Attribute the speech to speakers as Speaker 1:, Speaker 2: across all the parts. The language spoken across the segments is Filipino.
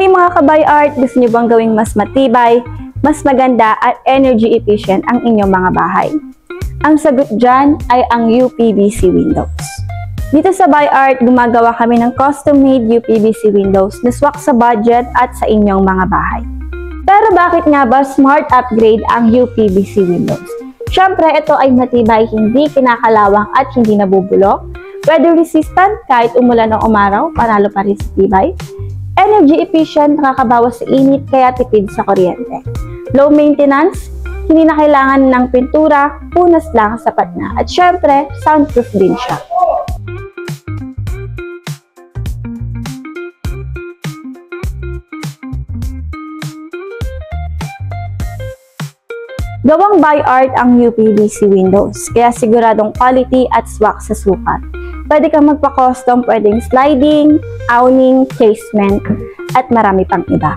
Speaker 1: Hay mga kabay art, gusto niyo bang gawing mas matibay, mas maganda at energy efficient ang inyong mga bahay? Ang sagot dyan ay ang UPVC windows. Dito sa Buy Art, gumagawa kami ng custom-made UPVC windows na swak sa budget at sa inyong mga bahay. Pero bakit nga ba smart upgrade ang UPVC windows? Siyempre, ito ay matibay, hindi kinakalawang at hindi nabubulok. Weather resistant, kahit umulan o umaraw, panalo pa rin sa tibay. Energy efficient, nakakabawas sa init kaya tipid sa kuryente. Low maintenance, hindi na kailangan ng pintura, punas lang sapat na. At syempre, soundproof din siya. Gawang Buy Art ang UPVC windows, kaya siguradong quality at swak sa sukat. Pwede kang magpa-custom, pwedeng sliding, awning, casement, at marami pang iba.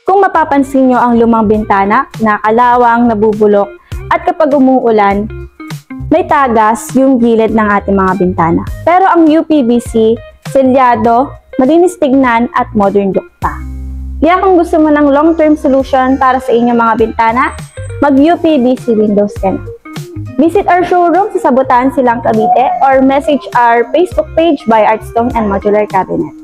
Speaker 1: Kung mapapansin nyo ang lumang bintana, nakalawang, nabubulok, at kapag umuulan, may tagas yung gilid ng ating mga bintana. Pero ang UPVC, selyado, malinis tignan, at modern look pa. Kaya kung gusto mo ng long-term solution para sa inyong mga bintana, mag-UPVC windows ka na. Visit our showroom sa Sabutan, Silang, Cavite or message our Facebook page by Artstone and Modular Cabinet.